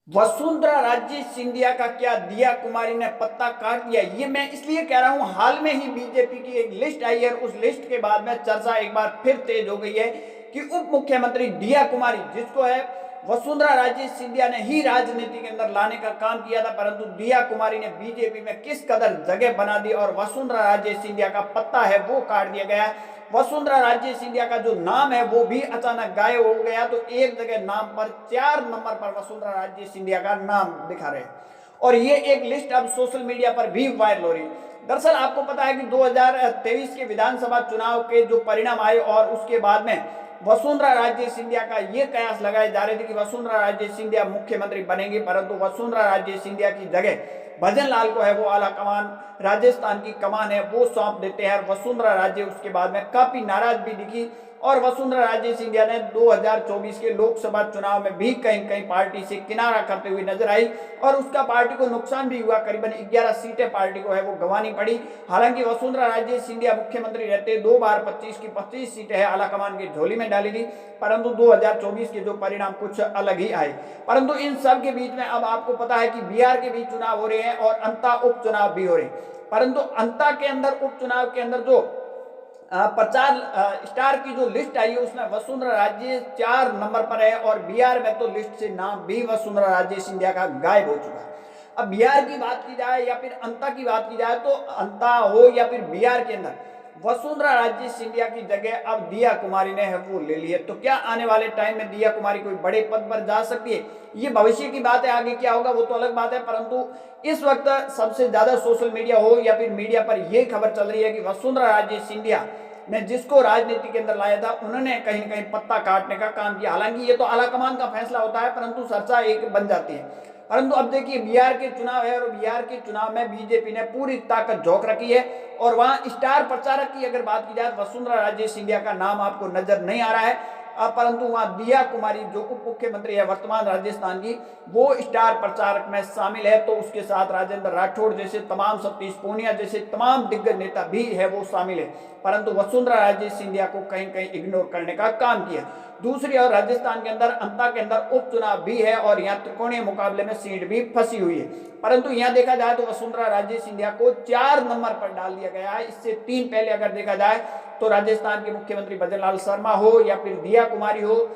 वसुंधरा राजे सिंधिया का क्या दिया कुमारी ने पत्ता काट दिया। ये मैं इसलिए कह रहा हूं, हाल में ही बीजेपी की एक लिस्ट आई है। उस लिस्ट के बाद में चर्चा एक बार फिर तेज हो गई है कि उप मुख्यमंत्री दिया कुमारी, जिसको है वसुंधरा राजे सिंधिया ने ही राजनीति के अंदर लाने का काम किया था, परंतु दिया कुमारी ने बीजेपी में किस कदर जगह बना दी और वसुंधरा राजे सिंधिया का पत्ता है वो काट दिया गया है। वसुंधरा राजे सिंधिया का जो नाम है वो भी अचानक गायब हो गया, तो एक जगह नाम पर 4 नंबर पर वसुंधरा राजे सिंधिया का नाम दिखा रहे और ये एक लिस्ट अब सोशल मीडिया पर भी वायरल हो रही है। दरअसल आपको पता है कि 2023 के विधानसभा चुनाव के जो परिणाम आए और उसके बाद में वसुंधरा राजे सिंधिया का ये कयास लगाए जा रहे थे कि वसुंधरा राजे सिंधिया मुख्यमंत्री बनेंगे, परंतु वसुंधरा राजे सिंधिया की जगह भजन लाल को है वो आला कमान, राजस्थान की कमान है वो सौंप देते हैं। वसुंधरा राजे उसके बाद में काफी नाराज भी दिखी और वसुंधरा राजे सिंधिया ने 2024 के लोकसभा चुनाव में भी कहीं कहीं पार्टी से किनारा करते हुए नजर आई और उसका पार्टी को नुकसान भी हुआ। करीबन 11 सीटें पार्टी को है वो गंवानी पड़ी। हालांकि वसुंधरा राजे सिंधिया मुख्यमंत्री रहते 2 बार 25 की 25 सीटें है आलाकमान की झोली में डाली गई, परंतु 2024 के जो परिणाम कुछ अलग ही आए। परंतु इन सब के बीच में अब आपको पता है कि बिहार के भी चुनाव हो रहे हैं और अंता उपचुनाव भी हो रहे हैं, परंतु अंता के अंदर उपचुनाव के अंदर जो प्रचार स्टार की जो लिस्ट आई है उसमें वसुंधरा राजे 4 नंबर पर है और बिहार में तो लिस्ट से नाम भी वसुंधरा राजे सिंधिया का गायब हो चुका है। अब बिहार की बात की जाए या फिर अंता की बात की जाए तो अंता हो या फिर बिहार के अंदर वसुंधरा राजे सिंधिया की जगह अब दिया कुमारी ने है वो ले ली है। तो क्या आने वाले टाइम में दिया कुमारी कोई बड़े पद पर जा सकती है, ये भविष्य की बात है, आगे क्या होगा वो तो अलग बात है। परंतु इस वक्त सबसे ज्यादा सोशल मीडिया हो या फिर मीडिया पर यह खबर चल रही है कि वसुंधरा राजे सिंधिया ने जिसको राजनीति के अंदर लाया था उन्होंने कहीं न कहीं पत्ता काटने का काम किया। हालांकि ये तो आलाकमान का फैसला होता है, परंतु चर्चा एक बन जाती है। परंतु अब देखिए बिहार के चुनाव है और बिहार के चुनाव में बीजेपी ने पूरी ताकत झोंक रखी है और वहां स्टार प्रचारक की अगर बात की जाए वसुंधरा राजे सिंधिया का नाम आपको नजर नहीं आ रहा है, परंतु वहां दिया कुमारी जो उप मुख्यमंत्री है वर्तमान राजस्थान की, वो स्टार प्रचारक में शामिल है। तो उसके साथ राजेंद्र राठौड़ जैसे तमाम, सतीश पूनिया जैसे तमाम दिग्गज नेता भी है वो शामिल है, परंतु वसुंधरा राजे सिंधिया को कहीं कहीं इग्नोर करने का काम किया। दूसरी ओर राजस्थान के अंदर अंता के अंदर उपचुनाव भी है और यहाँ त्रिकोणीय मुकाबले में सीट भी फंसी हुई है, परंतु यहाँ देखा जाए तो वसुंधरा राजे सिंधिया को 4 नंबर पर डाल दिया गया है। इससे 3 पहले अगर देखा जाए तो राजस्थान के मुख्यमंत्री भजन लाल शर्मा हो या फिर दिया कुमारी हो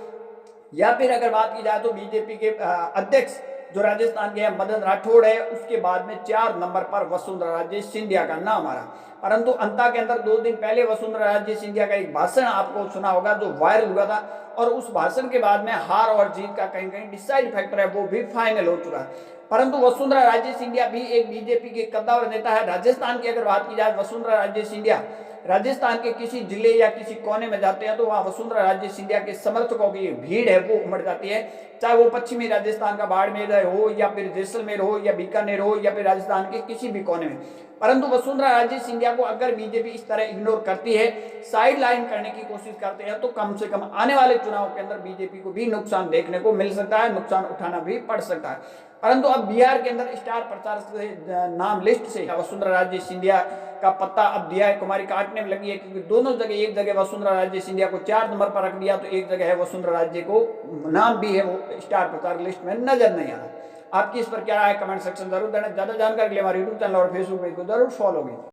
या फिर अगर बात की जाए तो बीजेपी के अध्यक्ष जो राजस्थान के हैं मदन राठौड़ है, उसके बाद में 4 नंबर पर वसुंधरा राजे सिंधिया का नाम आ रहा। परंतु अंता के अंदर 2 दिन पहले वसुंधरा राजे सिंधिया का एक भाषण आपको सुना होगा जो वायरल हुआ था और उस भाषण के बाद में हार और जीत का कहीं कहीं डिसाइड फैक्टर है वो भी फाइनल हो चुका है। परंतु वसुंधरा राजे सिंधिया भी एक बीजेपी के कद्दावर नेता है। राजस्थान की अगर बात की जाए वसुंधरा राजे सिंधिया राजस्थान के किसी जिले या किसी कोने में जाते हैं तो वहां वसुंधरा राजे सिंधिया के समर्थकों की भीड़ है वो उमड़ जाती है, चाहे वो पश्चिमी राजस्थान का बाड़मेर हो या फिर जैसलमेर हो या बीकानेर हो या फिर राजस्थान के किसी भी कोने में। परंतु वसुंधरा राजे सिंधिया को अगर बीजेपी इस तरह इग्नोर करती है, साइड लाइन करने की कोशिश करते हैं, तो कम से कम आने वाले चुनाव के अंदर बीजेपी को भी नुकसान देखने को मिल सकता है, नुकसान उठाना भी पड़ सकता है। परंतु अब बिहार के अंदर स्टार प्रचार नाम लिस्ट से वसुंधरा राजे सिंधिया का पत्ता अब दिया कुमारी काटने में लगी है, क्योंकि दोनों जगह, एक जगह वसुंधरा राजे सिंधिया को 4 नंबर पर रख दिया तो एक जगह है वसुंधरा राजे को नाम भी है वो स्टार प्रचार लिस्ट में नजर नहीं आ रहा। आपकी इस पर क्या राय है कमेंट सेक्शन जरूर देना। ज्यादा जानकारी के लिए हमारे यूट्यूब चैनल और फेसबुक पेज को जरूर फॉलो कीजिए।